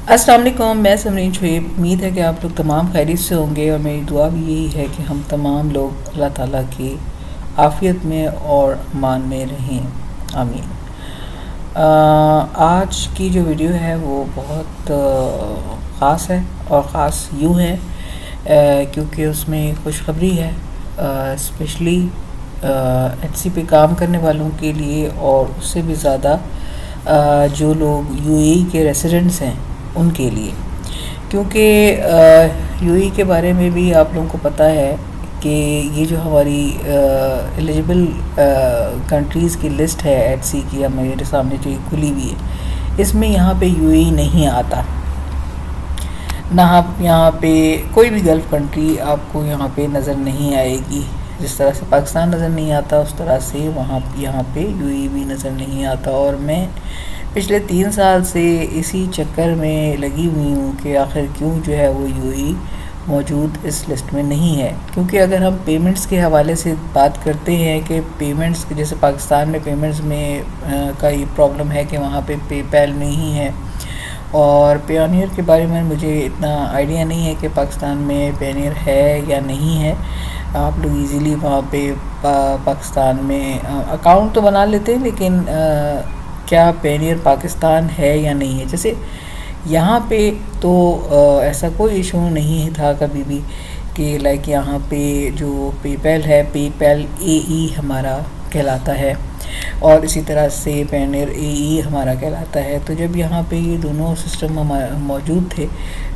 السلام علیکم، میں سمرین شعیب۔ امید ہے کہ آپ لوگ تمام خیریت سے ہوں گے، اور میری دعا بھی یہی ہے کہ ہم تمام لوگ اللہ تعالیٰ کی عافیت میں اور امان میں رہیں، آمین۔ آج کی جو ویڈیو ہے وہ بہت خاص ہے، اور خاص یوں ہے کیونکہ اس میں خوشخبری ہے، اسپیشلی ایچ سی پہ کام کرنے والوں کے لیے، اور اس سے بھی زیادہ جو لوگ یو اے ای کے ریسیڈنٹس ہیں ان کے لیے، کیونکہ یو اے ای کے بارے میں بھی آپ لوگوں کو پتہ ہے کہ یہ جو ہماری ایلیجبل کنٹریز کی لسٹ ہے ایچ سی کی، میرے سامنے جو کھلی ہوئی ہے، اس میں یہاں پہ یو اے ای نہیں آتا، نہ یہاں پہ کوئی بھی گلف کنٹری آپ کو یہاں پہ نظر نہیں آئے گی۔ جس طرح سے پاکستان نظر نہیں آتا، اس طرح سے یہاں پہ یو اے ای بھی نظر نہیں آتا، اور میں پچھلے 3 سال سے اسی چکر میں لگی ہوئی ہوں کہ آخر کیوں جو ہے وہ یو اے ای موجود اس لسٹ میں نہیں ہے۔ کیونکہ اگر ہم پیمنٹس کے حوالے سے بات کرتے ہیں کہ پیمنٹس، جیسے پاکستان میں پیمنٹس میں کا یہ پرابلم ہے کہ وہاں پہ پے پیل نہیں ہے، اور پیونیئر کے بارے میں مجھے اتنا آئیڈیا نہیں ہے کہ پاکستان میں پیونیئر ہے یا نہیں ہے۔ آپ لوگ ایزیلی وہاں پہ پاکستان میں اکاؤنٹ تو بنا لیتے ہیں، لیکن کیا پیونیئر پاکستان ہے یا نہیں ہے؟ جیسے یہاں پہ تو ایسا کوئی ایشو نہیں تھا کبھی بھی کہ لائک یہاں پہ جو پے پیل ہے، پے پیل اے ای ہمارا کہلاتا ہے، اور اسی طرح سے پیونیئر اے ای ہمارا کہلاتا ہے۔ تو جب یہاں پہ یہ دونوں سسٹم موجود تھے،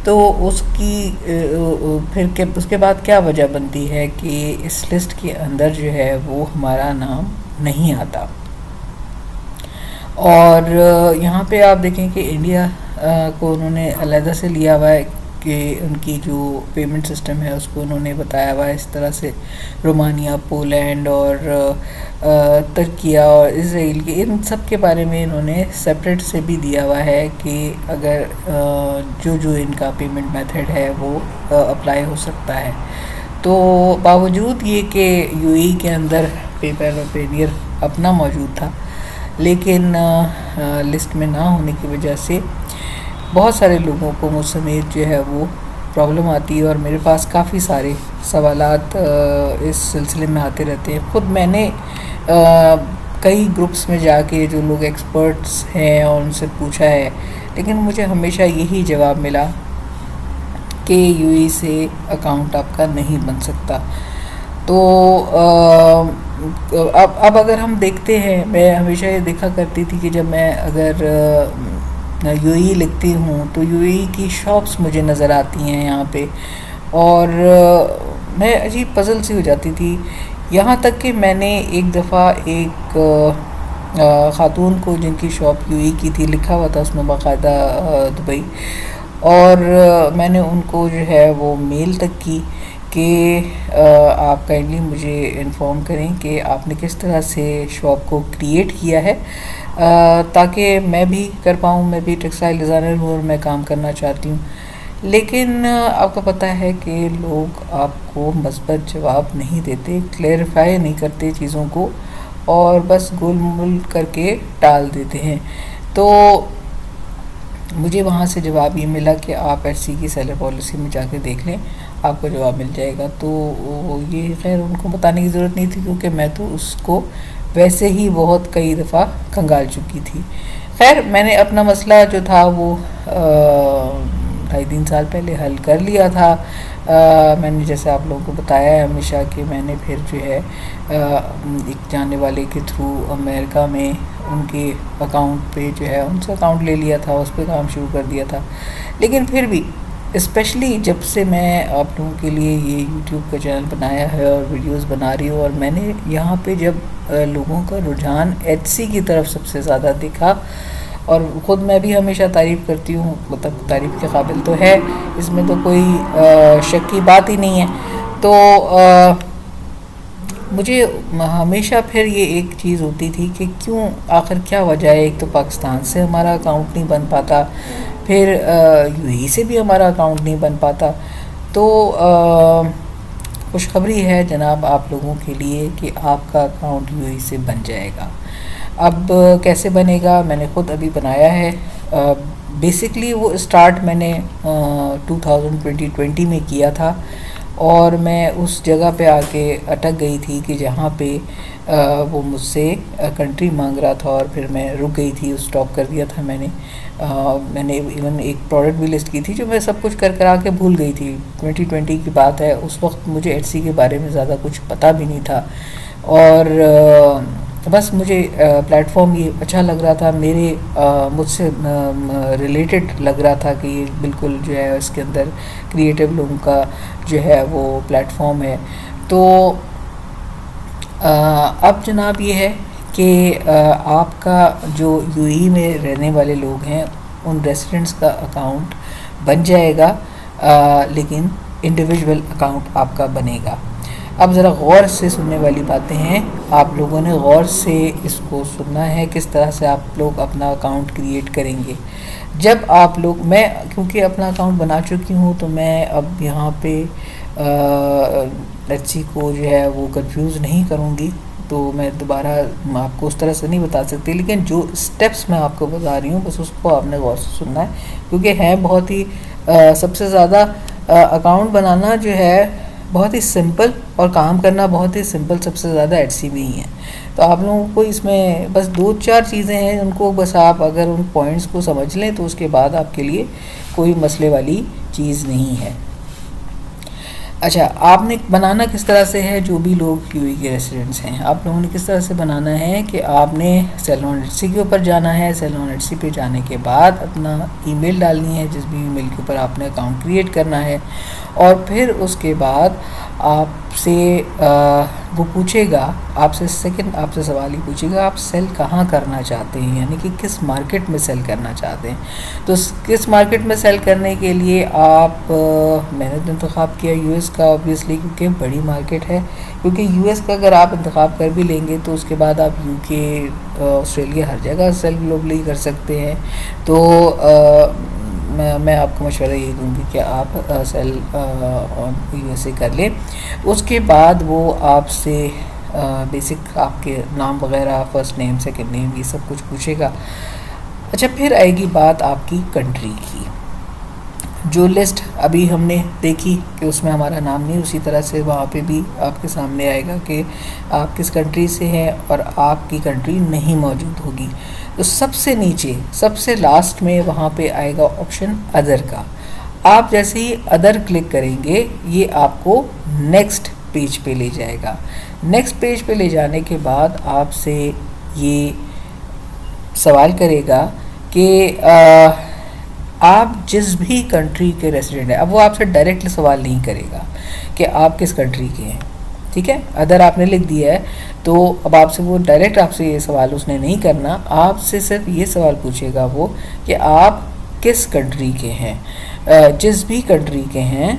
تو اس کے بعد کیا وجہ بنتی ہے کہ اس لسٹ کے اندر جو ہے وہ ہمارا نام نہیں آتا؟ اور یہاں پہ آپ دیکھیں کہ انڈیا کو انہوں نے علیحدہ سے لیا ہوا ہے کہ ان کی جو پیمنٹ سسٹم ہے اس کو انہوں نے بتایا ہوا ہے، اس طرح سے رومانیہ، پولینڈ اور ترکیہ اور اسرائیل کے، ان سب کے بارے میں انہوں نے سپریٹ سے بھی دیا ہوا ہے کہ اگر جو ان کا پیمنٹ میتھڈ ہے وہ اپلائی ہو سکتا ہے۔ تو باوجود یہ کہ یو اے ای کے اندر پے پیل اور پیونیئر اپنا موجود تھا، لیکن لسٹ میں نہ ہونے کی وجہ سے بہت سارے لوگوں کو مجھ سمیت جو ہے وہ پرابلم آتی ہے، اور میرے پاس کافی سارے سوالات اس سلسلے میں آتے رہتے ہیں۔ خود میں نے کئی گروپس میں جا کے جو لوگ ایکسپرٹس ہیں اور ان سے پوچھا ہے، لیکن مجھے ہمیشہ یہی جواب ملا کہ یو اے ای سے اکاؤنٹ آپ کا نہیں بن سکتا۔ تو اب اگر ہم دیکھتے ہیں، میں ہمیشہ یہ دیکھا کرتی تھی کہ جب میں اگر یو اے ای لکھتی ہوں تو یو اے ای کی شاپس مجھے نظر آتی ہیں یہاں پہ، اور میں عجیب پزل سی ہو جاتی تھی، یہاں تک کہ میں نے ایک دفعہ ایک خاتون کو، جن کی شاپ یو اے ای کی تھی، لکھا ہوا تھا اس میں باقاعدہ دبئی، اور میں نے ان کو جو ہے وہ میل تک کی کہ آپ کائنڈلی مجھے انفارم کریں کہ آپ نے کس طرح سے شاپ کو کریٹ کیا ہے، تاکہ میں بھی کر پاؤں، میں بھی ٹیکسٹائل ڈیزائنر ہوں اور میں کام کرنا چاہتی ہوں۔ لیکن آپ کو پتہ ہے کہ لوگ آپ کو مثبت جواب نہیں دیتے، کلیریفائی نہیں کرتے چیزوں کو، اور بس گول مول کر کے ٹال دیتے ہیں۔ تو مجھے وہاں سے جواب یہ ملا کہ آپ ایچ سی کی سیلر پالیسی میں جا کے دیکھ لیں، آپ کو جواب مل جائے گا۔ تو یہ خیر ان کو بتانے کی ضرورت نہیں تھی، کیونکہ میں تو اس کو ویسے ہی بہت کئی دفعہ کنگال چکی تھی۔ خیر میں نے اپنا مسئلہ جو تھا وہ 2.5-3 سال پہلے حل کر لیا تھا۔ میں نے جیسے آپ لوگوں کو بتایا ہے ہمیشہ کہ میں نے پھر جو ہے ایک جاننے والے کے تھرو امریکہ میں ان کے اکاؤنٹ پہ جو ہے ان سے اکاؤنٹ لے لیا تھا، اس پہ کام شروع کر دیا تھا۔ لیکن پھر بھی اسپیشلی جب سے میں آپ لوگوں کے لیے یہ یوٹیوب کا چینل بنایا ہے اور ویڈیوز بنا رہی ہوں، اور میں نے یہاں پہ جب لوگوں کا رجحان ایچ سی کی طرف سب سے زیادہ دیکھا، اور خود میں بھی ہمیشہ تعریف کرتی ہوں، مطلب تعریف کے قابل تو ہے، اس میں تو کوئی شک کی بات ہی نہیں ہے، تو مجھے ہمیشہ پھر یہ ایک چیز ہوتی تھی کہ کیوں، آخر کیا وجہ ہے؟ ایک تو پاکستان سے ہمارا اکاؤنٹ نہیں بن پاتا، پھر یو اے ای سے بھی ہمارا اکاؤنٹ نہیں بن پاتا۔ تو خوشخبری ہے جناب آپ لوگوں کے لیے کہ آپ کا اکاؤنٹ یو اے ای سے بن جائے گا۔ اب کیسے بنے گا؟ میں نے خود ابھی بنایا ہے، بیسکلی وہ اسٹارٹ میں نے 2020 میں کیا تھا، اور میں اس جگہ پہ آ کے اٹک گئی تھی کہ جہاں پہ وہ مجھ سے کنٹری مانگ رہا تھا، اور پھر میں رک گئی تھی، اسٹاپ کر دیا تھا میں نے. میں نے ایون ایک پروڈکٹ بھی لسٹ کی تھی جو میں سب کچھ کر کے بھول گئی تھی. 2020 کی بات ہے، اس وقت مجھے ایٹسی کے بارے میں زیادہ کچھ پتہ بھی نہیں تھا، اور بس مجھے پلیٹ فارم یہ اچھا لگ رہا تھا، مجھ سے ریلیٹڈ لگ رہا تھا کہ یہ بالکل جو ہے اس کے اندر کریٹیو لوگوں کا جو ہے وہ پلیٹ فارم ہے. تو اب جناب یہ ہے کہ آپ کا جو یو ای میں رہنے والے لوگ ہیں ان ریسیڈنٹس کا اکاؤنٹ بن جائے گا، لیکن انڈیویجول اکاؤنٹ آپ کا بنے گا. اب ذرا غور سے سننے والی باتیں ہیں، آپ لوگوں نے غور سے اس کو سننا ہے کس طرح سے آپ لوگ اپنا اکاؤنٹ کریٹ کریں گے. جب آپ لوگ، میں کیونکہ اپنا اکاؤنٹ بنا چکی ہوں تو میں اب یہاں پہ ایچ سی کو جو ہے وہ کنفیوز نہیں کروں گی، تو میں دوبارہ آپ کو اس طرح سے نہیں بتا سکتی، لیکن جو اسٹیپس میں آپ کو بتا رہی ہوں بس اس کو آپ نے غور سے سننا ہے، کیونکہ ہیں بہت ہی سب سے زیادہ اکاؤنٹ بنانا جو ہے بہت ہی سمپل، اور کام کرنا بہت ہی سمپل سب سے زیادہ ایچ سی میں ہی ہے. تو آپ لوگوں کو اس میں بس 2-4 چیزیں ہیں، ان کو بس آپ اگر ان پوائنٹس کو سمجھ لیں تو اس کے بعد آپ کے لیے کوئی مسئلے والی چیز نہیں ہے. اچھا، آپ نے بنانا کس طرح سے ہے، جو بھی لوگ یو ای کے ریسیڈنٹس ہیں آپ لوگوں نے کس طرح سے بنانا ہے کہ آپ نے سیلون ایچ سی کے اوپر جانا ہے. سیلون ایچ سی پہ جانے کے بعد اپنا ای میل ڈالنی ہے، جس بھی ای میل کے اوپر آپ نے اکاؤنٹ کریٹ کرنا ہے، اور پھر اس کے بعد آپ سے وہ پوچھے گا، آپ سے سوال ہی پوچھے گا آپ سیل کہاں کرنا چاہتے ہیں، یعنی کہ کس مارکیٹ میں سیل کرنا چاہتے ہیں. تو کس مارکیٹ میں سیل کرنے کے لیے آپ میں نے انتخاب کیا یو ایس کا، اوبویسلی کیونکہ بڑی مارکیٹ ہے. کیونکہ یو ایس کا اگر آپ انتخاب کر بھی لیں گے تو اس کے بعد آپ یو کے، آسٹریلیا، ہر جگہ سیل گلوبلی کر سکتے ہیں. تو میں آپ کو مشورہ یہ دوں گی کہ آپ سیل یو ایس اے کر لیں. اس کے بعد وہ آپ سے بیسک آپ کے نام وغیرہ، فرسٹ نیم، سیکنڈ نیم، یہ سب کچھ پوچھے گا. اچھا، پھر آئے گی بات آپ کی کنٹری کی. جو لسٹ ابھی ہم نے دیکھی کہ اس میں ہمارا نام نہیں، اسی طرح سے وہاں پہ بھی آپ کے سامنے آئے گا کہ آپ کس کنٹری سے ہیں اور آپ کی کنٹری نہیں موجود ہوگی. تو سب سے نیچے، سب سے لاسٹ میں وہاں پہ آئے گا آپشن ادر کا. آپ جیسے ہی ادر کلک کریں گے یہ آپ کو نیکسٹ پیج پہ لے جائے گا. نیکسٹ پیج پہ لے جانے کے بعد آپ سے یہ سوال کرے گا کہ آپ جس بھی کنٹری کے ریسیڈنٹ ہیں. اب وہ آپ سے ڈائریکٹلی سوال نہیں کرے گا کہ آپ کس کنٹری کے ہیں، ٹھیک ہے. ادر آپ نے لکھ دیا ہے تو اب آپ سے وہ ڈائریکٹ آپ سے یہ سوال اس نے نہیں کرنا، آپ سے صرف یہ سوال پوچھے گا وہ کہ آپ کس کنٹری کے ہیں. جس بھی کنٹری کے ہیں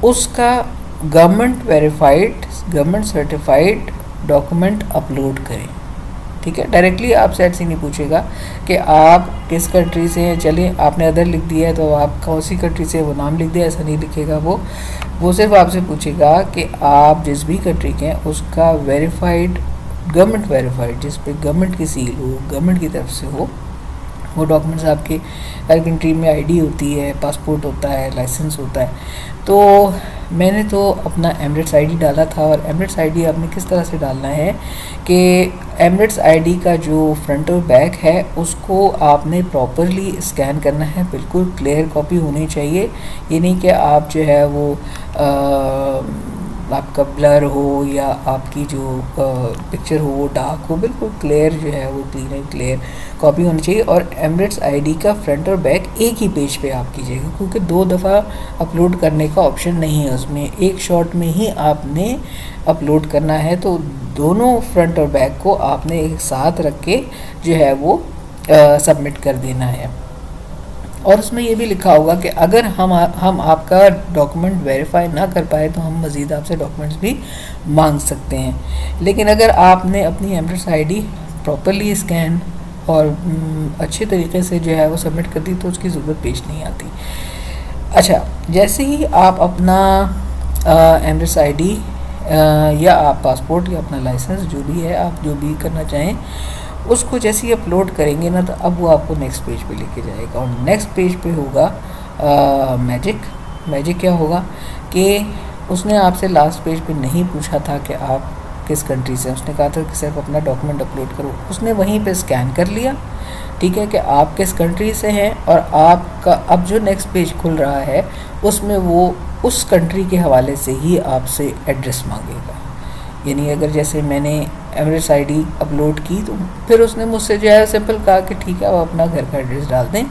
اس کا government verified, government certified document upload کریں، ٹھیک ہے. ڈائریکٹلی آپ سے ایسے نہیں پوچھے گا کہ آپ کس کنٹری سے ہیں. چلیں، آپ نے ادر لکھ دیا ہے تو آپ کون سی کنٹری سے وہ نام لکھ دیا، ایسا نہیں لکھے گا. وہ صرف آپ سے پوچھے گا کہ آپ جس بھی کنٹری کے ہیں اس کا ویریفائڈ، گورنمنٹ ویریفائڈ، جس پہ گورنمنٹ کی سیل ہو، گورنمنٹ کی طرف سے ہو، وہ ڈاکومنٹس. آپ کے ہر کنٹری میں آئی ڈی ہوتی ہے، پاسپورٹ ہوتا ہے، لائسنس ہوتا ہے. تو میں نے تو اپنا ایمریٹس آئی ڈی ڈالا تھا، اور ایمریٹس آئی ڈی آپ نے کس طرح سے ڈالنا ہے کہ ایمریٹس آئی ڈی کا جو فرنٹ اور بیک ہے اس کو آپ نے پراپرلی اسکین کرنا ہے، بالکل کلیئر کاپی ہونی چاہیے. یہ نہیں کہ آپ جو ہے وہ آپ کا بلر ہو یا آپ کی جو پکچر ہو وہ ڈارک ہو، بالکل کلیئر جو ہے وہ کلین اینڈ کلیئر کاپی ہونی چاہیے. اور ایمریٹس آئی ڈی کا فرنٹ اور بیک ایک ہی پیج پہ آپ کیجیے گا، کیونکہ 2 دفعہ اپلوڈ کرنے کا آپشن نہیں ہے اس میں، ایک شاٹ میں ہی آپ نے اپلوڈ کرنا ہے. تو دونوں فرنٹ اور بیک کو آپ نے ایک ساتھ رکھ کے جو ہے وہ سبمٹ کر دینا ہے. اور اس میں یہ بھی لکھا ہوگا کہ اگر ہم آپ کا ڈاکومنٹ ویریفائی نہ کر پائے تو ہم مزید آپ سے ڈاکومنٹس بھی مانگ سکتے ہیں. لیکن اگر آپ نے اپنی Emirates I D properly scan اور اچھے طریقے سے جو ہے وہ سبمٹ کر دی تو اس کی ضرورت پیش نہیں آتی. اچھا، جیسے ہی آپ اپنا ایمریٹس آئی ڈی یا آپ پاسپورٹ یا اپنا لائسنس جو بھی ہے آپ جو بھی کرنا چاہیں اس کو جیسے ہی اپلوڈ کریں گے نا تو اب وہ آپ کو نیکسٹ پیج پہ لے کے جائے گا، اور نیکسٹ پیج پہ ہوگا میجک کیا ہوگا کہ اس نے آپ سے لاسٹ پیج پہ نہیں پوچھا تھا کہ آپ کس کنٹری سے، اس نے کہا تھا کہ صرف اپنا ڈاکومنٹ اپلوڈ کرو، اس نے وہیں پہ اسکین کر لیا، ٹھیک ہے، کہ آپ کس کنٹری سے ہیں، اور آپ کا اب جو نیکسٹ پیج کھل رہا ہے اس میں وہ اس کنٹری کے حوالے سے ہی آپ سے ایڈریس مانگے گا. یعنی اگر جیسے میں نے ایمریٹس آئی ڈی اپلوڈ کی تو پھر اس نے مجھ سے جو ہے سمپل کہا کہ ٹھیک ہے آپ اپنا گھر کا ایڈریس ڈال دیں،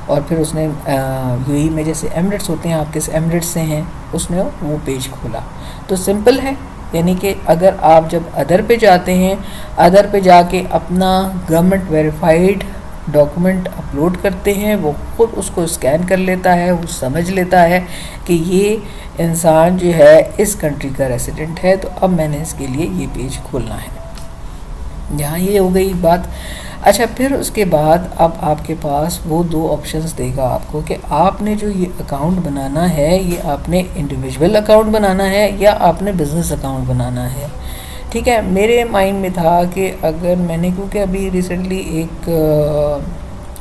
اور پھر اس نے یو اے میں جیسے ایمریٹس ہوتے ہیں، آپ کس ایمریٹس سے ہیں، اس نے وہ پیج کھولا. تو سمپل ہے، یعنی کہ اگر آپ جب ادر پہ جاتے ہیں، ادر پہ جا کے اپنا گورنمنٹ ویریفائڈ ڈاکومنٹ اپلوڈ کرتے ہیں، وہ خود اس کو اسکین کر لیتا ہے، وہ سمجھ لیتا ہے کہ یہ انسان جو ہے اس کنٹری کا ریسیڈنٹ ہے، تو اب میں نے اس کے لیے یہ پیج کھولنا ہے. یہاں یہ ہو گئی بات. اچھا، پھر اس کے بعد اب آپ کے پاس وہ دو آپشنز دے گا آپ کو کہ آپ نے جو یہ اکاؤنٹ بنانا ہے یہ آپ نے انڈیویجول اکاؤنٹ بنانا ہے یا آپ نے بزنس اکاؤنٹ بنانا ہے. ٹھیک ہے، میرے مائنڈ میں تھا کہ اگر میں نے کیونکہ ابھی ریسنٹلی ایک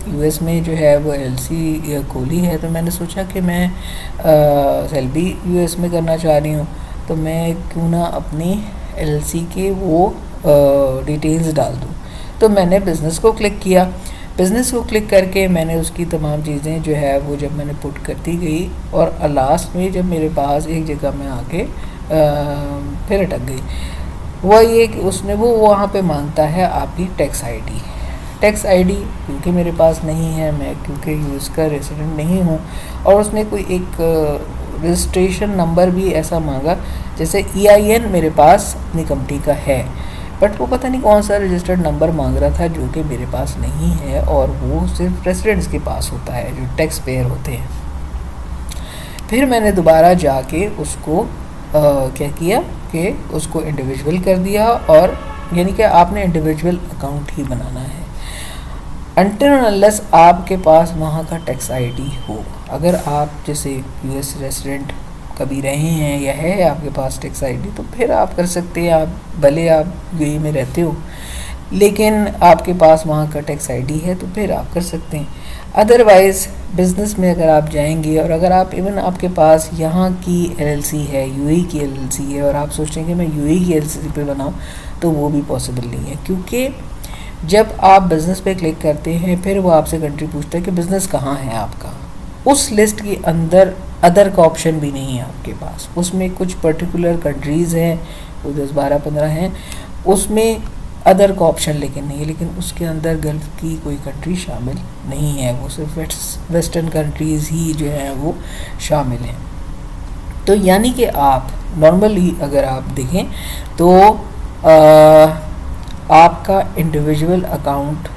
یو ایس میں جو ہے وہ ایل سی کھولی ہے، تو میں نے سوچا کہ میں ایل بی یو ایس میں کرنا چاہ رہی ہوں، تو میں کیوں نہ اپنی ایل سی کے وہ ڈیٹیلز ڈال دوں. تو میں نے بزنس کو کلک کیا. بزنس کو کلک کر کے میں نے اس کی تمام چیزیں جو ہے وہ جب میں نے پٹ کرتی گئی، اور لاسٹ میں جب میرے پاس ایک جگہ میں آ کے پھر اٹک گئی، وہ یہ کہ اس نے وہ وہاں پہ مانگتا ہے آپ کی ٹیکس آئی ڈی. ٹیکس آئی ڈی کیونکہ میرے پاس نہیں ہے، میں کیونکہ یو ایس کا ریسیڈنٹ نہیں ہوں، اور اس نے کوئی ایک رجسٹریشن نمبر بھی ایسا مانگا جیسے ای آئی این میرے پاس اپنی کمپنی کا ہے، بٹ وہ پتہ نہیں کون سا رجسٹرڈ نمبر مانگ رہا تھا جو کہ میرے پاس نہیں ہے، اور وہ صرف ریسیڈنٹس کے پاس ہوتا ہے جو ٹیکس پیئر ہوتے ہیں. پھر میں نے دوبارہ جا کے اس کو کیا کیا کہ اس کو انڈیویجول کر دیا، اور یعنی کہ آپ نے انڈیویجول اکاؤنٹ ہی بنانا ہے انٹل انلیس آپ کے پاس وہاں کا ٹیکس آئی ڈی ہو. اگر آپ جیسے یو ایس ریسیڈنٹ کبھی رہے ہیں یا ہے آپ کے پاس ٹیکس آئی ڈی، تو پھر آپ کر سکتے ہیں، آپ بھلے آپ یو اے میں رہتے ہو لیکن آپ کے پاس وہاں کا ٹیکس آئی ڈی ہے تو پھر آپ کر سکتے ہیں. ادروائز بزنس میں اگر آپ جائیں گے، اور اگر آپ ایون آپ کے پاس یہاں کی ایل ایل سی ہے، یو اے کی ایل ایل سی ہے، اور آپ سوچیں کہ میں یو اے کی ایل ایل سی پہ بناؤں، تو وہ بھی پاسبل نہیں ہے. کیونکہ جب آپ بزنس پہ کلک کرتے ہیں پھر وہ آپ سے کنٹری پوچھتا ہے کہ بزنس کہاں ہے آپ کا. اس لسٹ کے اندر ادر کا آپشن بھی نہیں ہے آپ کے پاس، اس میں کچھ پرٹیکولر کنٹریز ہیں، وہ 10-12-15 ہیں، اس میں ادر کا آپشن لیکن نہیں ہے. لیکن اس کے اندر گلف کی کوئی کنٹری شامل نہیں ہے، وہ صرف ویسٹرن کنٹریز ہی جو ہیں وہ شامل ہیں. تو یعنی کہ آپ نارملی اگر آپ دیکھیں تو آپ کا انڈیویجول اکاؤنٹ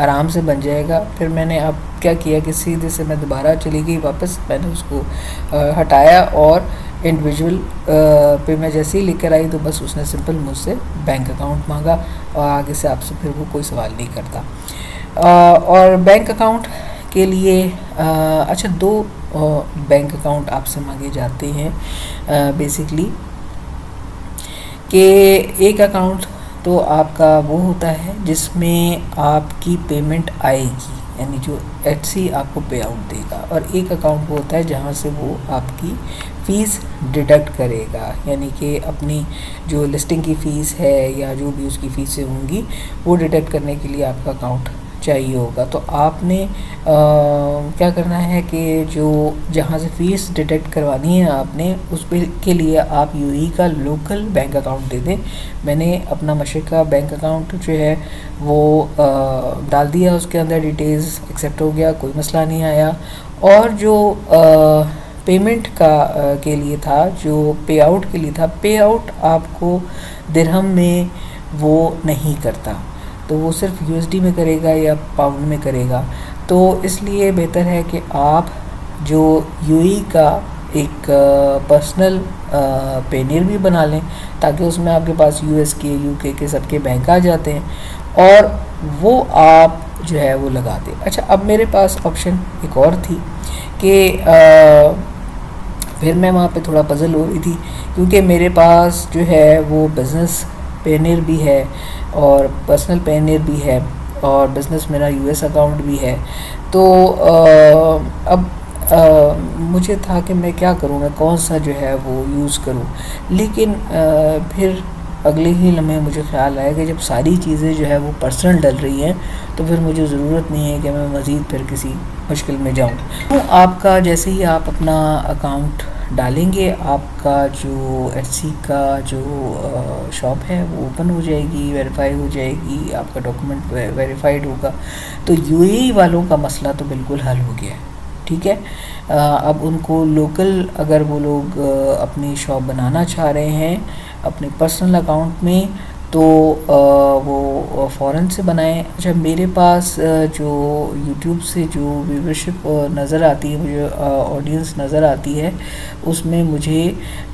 آرام سے بن جائے گا. پھر میں نے اب کیا کیا کہ سیدھے سے میں دوبارہ چلی گئی واپس، میں نے اس کو ہٹایا، اور انڈیویجول پہ میں جیسے ہی لکھ کر آئی تو بس اس نے سمپل مجھ سے بینک اکاؤنٹ مانگا، اور آگے سے آپ سے پھر وہ کوئی سوال نہیں کرتا. اور بینک اکاؤنٹ کے لیے اچھا 2 بینک اکاؤنٹ آپ سے مانگے جاتے ہیں بیسکلی، کہ ایک اکاؤنٹ تو آپ کا وہ ہوتا ہے جس میں آپ کی پیمنٹ آئے گی، یعنی جو ایچ سی آپ کو پے آؤٹ دے گا، اور ایک اکاؤنٹ وہ ہوتا ہے جہاں سے وہ آپ کی فیس ڈیڈکٹ کرے گا، یعنی کہ اپنی جو لسٹنگ کی فیس ہے یا جو بھی اس کی فیسیں ہوں گی وہ ڈیڈکٹ کرنے کے لیے آپ کا اکاؤنٹ چاہیے ہوگا. تو آپ نے کیا کرنا ہے کہ جو جہاں سے فیس ڈیڈکٹ کروانی ہے آپ نے، اس پہ کے لیے آپ یو ای کا لوکل بینک اکاؤنٹ دے دیں. میں نے اپنا مشرق کا بینک اکاؤنٹ جو ہے وہ ڈال دیا، اس کے اندر ڈیٹیلز ایکسیپٹ ہو گیا، کوئی مسئلہ نہیں آیا. اور جو پیمنٹ کا کے لیے تھا، جو پے آؤٹ کے لیے تھا، پے آؤٹ آپ کو درہم میں وہ نہیں کرتا، تو وہ صرف یو ایس ڈی میں کرے گا یا پاؤنڈ میں کرے گا. تو اس لیے بہتر ہے کہ آپ جو یو ای کا ایک پرسنل پینیر بھی بنا لیں، تاکہ اس میں آپ کے پاس یو ایس کے، یو کے سب کے بینک آ جاتے ہیں، اور وہ آپ جو ہے وہ لگا دیں. اچھا، اب میرے پاس آپشن ایک اور تھی کہ پھر میں وہاں پہ تھوڑا پزل ہو رہی تھی، کیونکہ میرے پاس جو ہے وہ بزنس پینیر بھی ہے اور پرسنل پینیر بھی ہے اور بزنس میرا US اکاؤنٹ بھی ہے. تو اب مجھے تھا کہ میں کیا کروں، میں کون سا جو ہے وہ یوز کروں. لیکن پھر اگلے ہی لمحے مجھے خیال آیا کہ جب ساری چیزیں جو ہے وہ پرسنل ڈل رہی ہیں تو پھر مجھے ضرورت نہیں ہے کہ میں مزید پھر کسی مشکل میں جاؤں. تو آپ کا جیسے ہی آپ اپنا اکاؤنٹ ڈالیں گے، آپ کا جو ایٹسی کا جو شاپ ہے وہ اوپن ہو جائے گی، ویریفائی ہو جائے گی، آپ کا ڈاکومنٹ ویریفائڈ ہوگا. تو UAE والوں کا مسئلہ تو بالکل حل ہو گیا ہے. ٹھیک ہے، اب ان کو لوکل اگر وہ لوگ اپنی شاپ بنانا چاہ رہے ہیں اپنے پرسنل اکاؤنٹ میں تو وہ فوراً سے بنائیں. اچھا، میرے پاس جو یوٹیوب سے جو ویورشپ نظر آتی ہے، مجھے آڈینس نظر آتی ہے، اس میں مجھے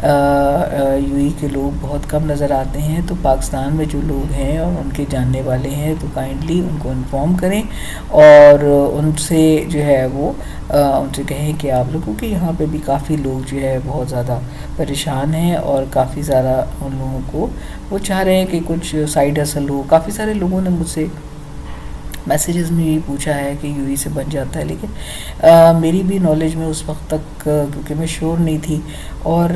UAE کے لوگ بہت کم نظر آتے ہیں. تو پاکستان میں جو لوگ ہیں اور ان کے جاننے والے ہیں تو کائنڈلی ان کو انفارم کریں اور ان سے جو ہے وہ ان سے کہیں کہ آپ لوگوں کے یہاں پہ بھی کافی لوگ جو ہے بہت زیادہ پریشان ہیں اور کافی زیادہ ان لوگوں کو وہ چاہ رہے ہیں کہ کچھ سائیڈ ہسل ہو. کافی سارے لوگوں نے مجھ سے میسیجز میں بھی پوچھا ہے کہ UAE سے بن جاتا ہے، لیکن میری بھی نالج میں اس وقت تک کیونکہ میں شور نہیں تھی. اور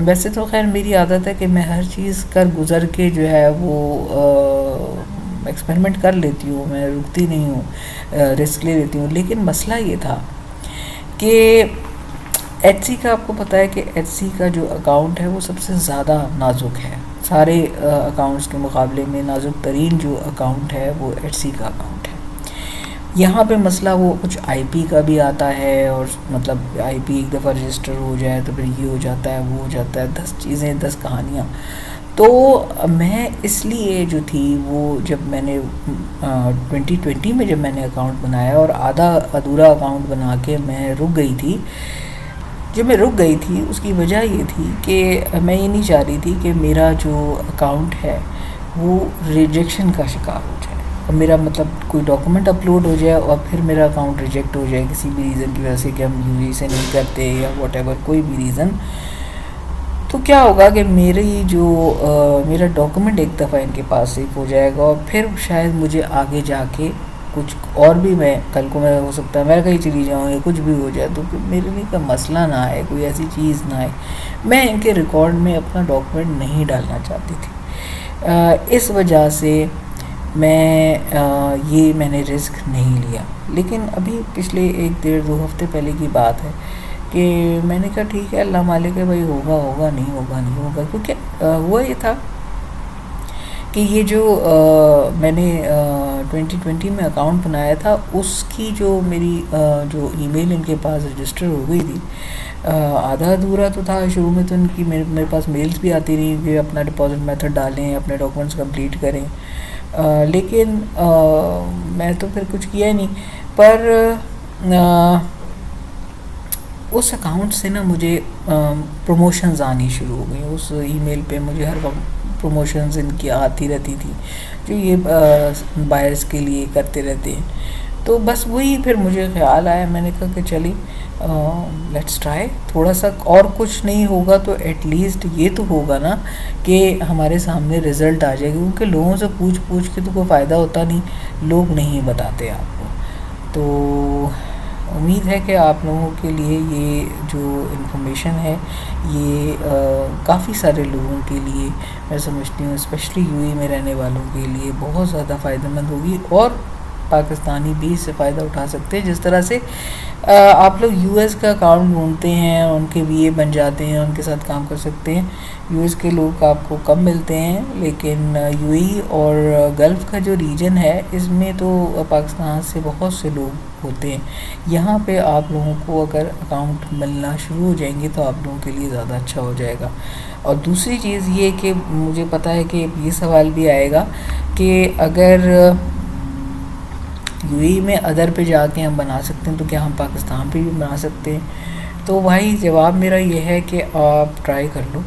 ویسے تو خیر میری عادت ہے کہ میں ہر چیز کر گزر کے جو ہے وہ ایکسپیریمنٹ کر لیتی ہوں، میں رکتی نہیں ہوں، رسک لے لیتی ہوں. لیکن مسئلہ یہ تھا کہ ایٹسی کا آپ کو پتہ ہے کہ ایٹسی کا جو اکاؤنٹ ہے وہ سب سے زیادہ نازک ہے. سارے اکاؤنٹس کے مقابلے میں نازک ترین جو اکاؤنٹ ہے وہ ایٹسی کا اکاؤنٹ ہے. یہاں پہ مسئلہ وہ کچھ IP کا بھی آتا ہے، اور مطلب IP ایک دفعہ رجسٹر ہو جائے تو پھر یہ ہو جاتا ہے، وہ ہو جاتا ہے، 10 چیزیں 10 کہانیاں. تو میں اس لیے جو تھی وہ جب میں نے 2020 میں جب میں نے اکاؤنٹ بنایا اور آدھا ادھورا اکاؤنٹ بنا کے میں رک گئی تھی. جب میں رک گئی تھی اس کی وجہ یہ تھی کہ میں یہ نہیں چاہ رہی تھی کہ میرا جو اکاؤنٹ ہے وہ ریجیکشن کا شکار ہو جائے اور میرا مطلب کوئی ڈاکومنٹ اپلوڈ ہو جائے اور پھر میرا اکاؤنٹ ریجیکٹ ہو جائے کسی بھی ریزن کی وجہ سے کہ ہم UAE سے نہیں کرتے یا واٹ ایور کوئی بھی ریزن. تو کیا ہوگا کہ میرا ڈاکومنٹ ایک دفعہ ان کے پاس سیف ہو جائے گا اور پھر شاید مجھے آگے جا کے کچھ اور بھی میں کل کو میں ہو سکتا ہے میں کہیں چلی جاؤں یا کچھ بھی ہو جائے تو میرے لیے کوئی مسئلہ نہ آئے، کوئی ایسی چیز نہ آئے. میں ان کے ریکارڈ میں اپنا ڈاکومنٹ نہیں ڈالنا چاہتی تھی، اس وجہ سے میں نے رسک نہیں لیا. لیکن ابھی پچھلے 1-1.5-2 ہفتے پہلے کی بات ہے کہ میں نے کہا ٹھیک ہے، اللہ مالک ہے بھائی، ہوگا نہیں ہوگا. کیونکہ ہوا یہ تھا کہ یہ جو میں نے 2020 میں اکاؤنٹ بنایا تھا اس کی جو میری جو ای میل ان کے پاس رجسٹر ہو گئی تھی، آدھا ادھورا تو تھا شروع میں. تو ان کی میرے پاس میلز بھی آتی رہی کہ اپنا ڈپازٹ میتھڈ ڈالیں، اپنے ڈاکومنٹس کمپلیٹ کریں. لیکن میں تو پھر کچھ کیا ہی نہیں. پر اس اکاؤنٹ سے نا مجھے پروموشنز آنی شروع ہو گئیں. اس ای میل پہ مجھے ہر وقت پروموشنز ان کی آتی رہتی تھی جو یہ بائرز کے لیے کرتے رہتے ہیں. تو بس وہی پھر مجھے خیال آیا، میں نے کہا کہ چلی لیٹس ٹرائی، تھوڑا سا اور کچھ نہیں ہوگا تو ایٹ لیسٹ یہ تو ہوگا نا کہ ہمارے سامنے رزلٹ آ جائے گا. کیونکہ لوگوں سے پوچھ کے تو کوئی فائدہ ہوتا نہیں، لوگ نہیں بتاتے آپ کو. تو امید ہے کہ آپ لوگوں کے لیے یہ جو انفارمیشن ہے یہ کافی سارے لوگوں کے لیے میں سمجھتی ہوں اسپیشلی UAE میں رہنے والوں کے لیے بہت زیادہ فائدہ مند ہوگی، اور پاکستانی بھی اس سے فائدہ اٹھا سکتے ہیں. جس طرح سے آپ لوگ US کا اکاؤنٹ ڈھونڈتے ہیں، ان کے VA بن جاتے ہیں، ان کے ساتھ کام کر سکتے ہیں. US کے لوگ آپ کو کم ملتے ہیں، لیکن UAE اور گلف کا جو ریجن ہے اس میں تو پاکستان سے بہت سے لوگ ہوتے ہیں. یہاں پہ آپ لوگوں کو اگر اکاؤنٹ ملنا شروع ہو جائیں گے تو آپ لوگوں کے لیے زیادہ اچھا ہو جائے گا. اور دوسری چیز یہ کہ مجھے پتہ ہے کہ یہ سوال بھی آئے گا کہ اگر UAE میں ادر پہ جا کے ہم بنا سکتے ہیں تو کیا ہم پاکستان پہ بھی بنا سکتے ہیں؟ تو بھائی جواب میرا یہ ہے کہ آپ ٹرائی کر لو،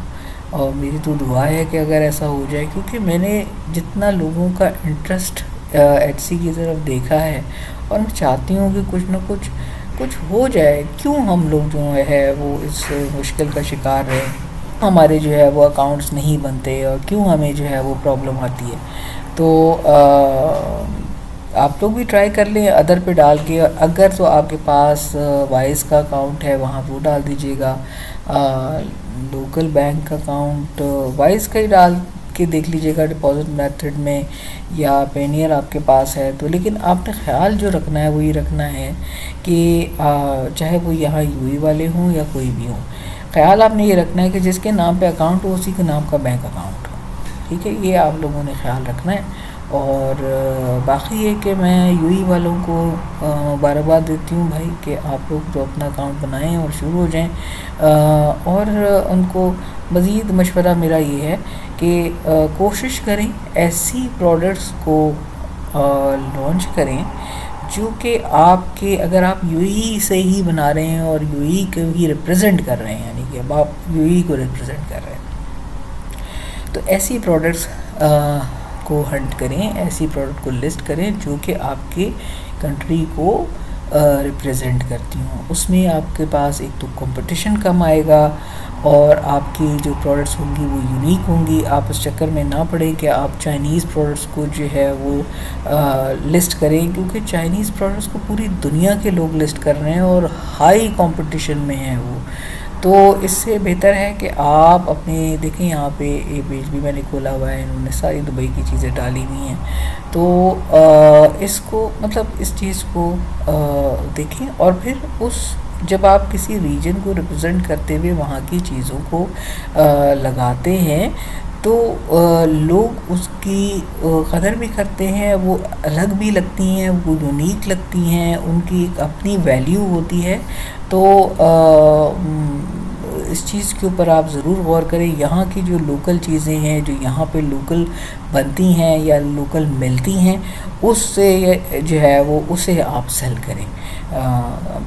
اور میری تو دعا ہے کہ اگر ایسا ہو جائے. کیونکہ میں نے جتنا لوگوں کا انٹرسٹ ایٹسی کی طرف دیکھا ہے اور میں چاہتی ہوں کہ کچھ نہ کچھ ہو جائے. کیوں ہم لوگ جو ہے وہ اس مشکل کا شکار رہے؟ ہمارے جو ہے وہ اکاؤنٹس نہیں بنتے اور کیوں ہمیں جو ہے وہ پرابلم آتی ہے. تو آپ لوگ بھی ٹرائی کر لیں ادر پہ ڈال کے. اگر تو آپ کے پاس وائس کا اکاؤنٹ ہے وہاں وہ ڈال دیجیے گا. لوکل بینک کا اکاؤنٹ وائس کا ہی ڈال کے دیکھ لیجیے گا ڈپازٹ میتھڈ میں, یا پینیئر آپ کے پاس ہے تو. لیکن آپ نے خیال جو رکھنا ہے وہ یہ رکھنا ہے کہ چاہے وہ یہاں یو ای والے ہوں یا کوئی بھی ہوں, خیال آپ نے یہ رکھنا ہے کہ جس کے نام پہ اکاؤنٹ ہو اسی کے نام کا بینک اکاؤنٹ ہو. ٹھیک ہے, یہ آپ لوگوں نے خیال رکھنا ہے. اور باقی یہ کہ میں یو ای والوں کو مبارکباد دیتی ہوں بھائی کہ آپ لوگ تو اپنا اکاؤنٹ بنائیں اور شروع ہو جائیں. اور ان کو مزید مشورہ میرا یہ ہے کہ کوشش کریں ایسی پروڈکٹس کو لانچ کریں جو کہ آپ کے, اگر آپ یو ای سے ہی بنا رہے ہیں اور یو ای کو ہی ریپرزینٹ کر رہے ہیں, یعنی کہ اب آپ یو ای کو ریپرزینٹ کر رہے ہیں, تو ایسی پروڈکٹس کو ہنٹ کریں, ایسی پروڈکٹ کو لسٹ کریں جو کہ آپ کے کنٹری کو ریپرزینٹ کرتی ہوں. اس میں آپ کے پاس ایک تو کمپٹیشن کم آئے گا اور آپ کی جو پروڈکٹس ہوں گی وہ یونیک ہوں گی. آپ اس چکر میں نہ پڑیں کہ آپ چائنیز پروڈکٹس کو جو ہے وہ لسٹ کریں, کیونکہ چائنیز پروڈکٹس کو پوری دنیا کے لوگ لسٹ کر رہے ہیں اور ہائی کمپٹیشن میں ہیں وہ. تو اس سے بہتر ہے کہ آپ اپنے دیکھیں یہاں پہ یہ پیج بھی میں نے کھولا ہوا ہے, انہوں نے ساری دبئی کی چیزیں ڈالی ہوئی ہیں. تو اس کو مطلب اس چیز کو دیکھیں, اور پھر اس جب آپ کسی ریجن کو ریپرزینٹ کرتے ہوئے وہاں کی چیزوں کو لگاتے ہیں تو لوگ اس کی قدر بھی کرتے ہیں, وہ الگ بھی لگتی ہیں, وہ یونیک لگتی ہیں, ان کی ایک اپنی ویلیو ہوتی ہے. تو اس چیز کے اوپر آپ ضرور غور کریں. یہاں کی جو لوکل چیزیں ہیں جو یہاں پہ لوکل بنتی ہیں یا لوکل ملتی ہیں, اس سے جو ہے وہ اسے آپ سیل کریں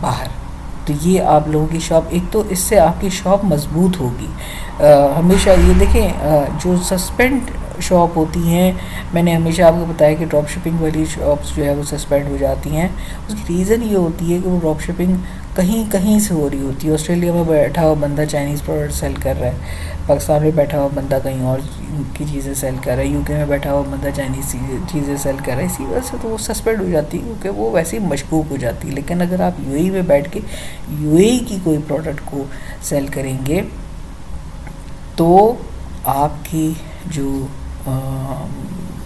باہر. تو یہ آپ لوگوں کی شاپ, ایک تو اس سے آپ کی شاپ مضبوط ہوگی. ہمیشہ یہ دیکھیں جو سسپینڈ شاپ ہوتی ہیں, میں نے ہمیشہ آپ کو بتایا کہ ڈراپ شپنگ والی شاپس جو ہے وہ سسپینڈ ہو جاتی ہیں. اس کی ریزن یہ ہوتی ہے کہ وہ ڈراپ شپنگ کہیں سے ہو رہی ہوتی ہے. آسٹریلیا میں بیٹھا ہوا بندہ چائنیز پروڈکٹ سیل کر رہا ہے, پاکستان میں بیٹھا ہوا بندہ کہیں اور کی چیزیں سیل کر رہا ہے, یو کے میں بیٹھا ہوا بندہ چائنیز چیزیں سیل کر رہا ہے. اسی وجہ سے تو وہ سسپینڈ ہو جاتی ہے کیونکہ وہ ویسے ہی مشکوک ہو جاتی ہے. لیکن اگر آپ یو اے میں بیٹھ کے یو اے کی کوئی پروڈکٹ کو سیل کریں گے تو آپ کی جو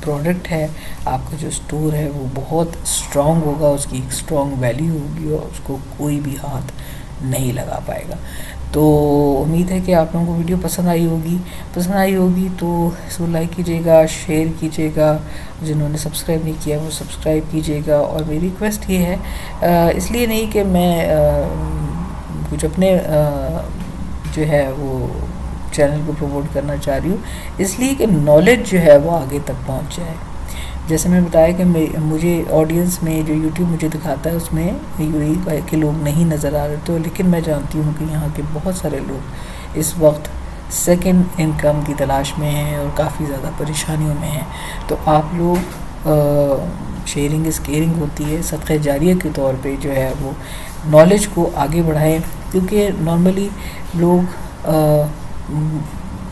پروڈکٹ ہے, آپ کا جو اسٹور ہے وہ بہت اسٹرانگ ہوگا, اس کی ایک اسٹرانگ ویلیو ہوگی اور اس کو کوئی بھی ہاتھ نہیں لگا پائے گا. تو امید ہے کہ آپ لوگوں کو ویڈیو پسند آئی ہوگی تو اس کو لائک کیجیے گا, شیئر کیجیے گا, جنہوں نے سبسکرائب نہیں کیا وہ سبسکرائب کیجیے گا. اور میری ریکویسٹ یہ ہے, اس لیے نہیں کہ میں کچھ اپنے جو ہے وہ چینل کو پروموٹ کرنا چاہ رہی ہوں, اس لیے کہ نالج جو ہے وہ آگے تک پہنچ جائے. جیسے میں بتایا کہ مجھے آڈینس میں جو یوٹیوب مجھے دکھاتا ہے اس میں یو اے کے لوگ نہیں نظر آ رہے تو, لیکن میں جانتی ہوں کہ یہاں کے بہت سارے لوگ اس وقت سیکنڈ انکم کی تلاش میں ہیں اور کافی زیادہ پریشانیوں میں ہیں. تو آپ لوگ شیئرنگ از کیئرنگ ہوتی ہے, صدقہ جاریہ کے طور پہ جو ہے وہ نالج کو آگے بڑھائیں. کیونکہ نارملی لوگ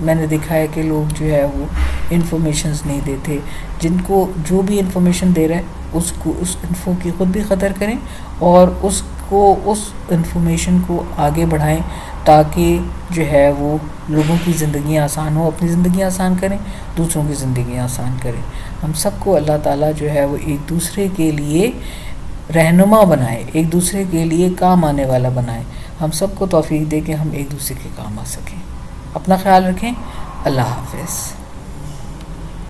میں نے دیکھا ہے کہ لوگ جو ہے وہ انفارمیشنز نہیں دیتے. جن کو جو بھی انفارمیشن دے رہا ہے اس انفو کی خود بھی قدر کریں اور اس انفارمیشن کو آگے بڑھائیں تاکہ جو ہے وہ لوگوں کی زندگیاں آسان ہوں. اپنی زندگیاں آسان کریں, دوسروں کی زندگیاں آسان کریں. ہم سب کو اللہ تعالیٰ جو ہے وہ ایک دوسرے کے لیے رہنما بنائے, ایک دوسرے کے لیے کام آنے والا بنائے. ہم سب کو توفیق دے کہ ہم ایک دوسرے کے کام آ سکیں. اپنا خیال رکھیں. اللہ حافظ.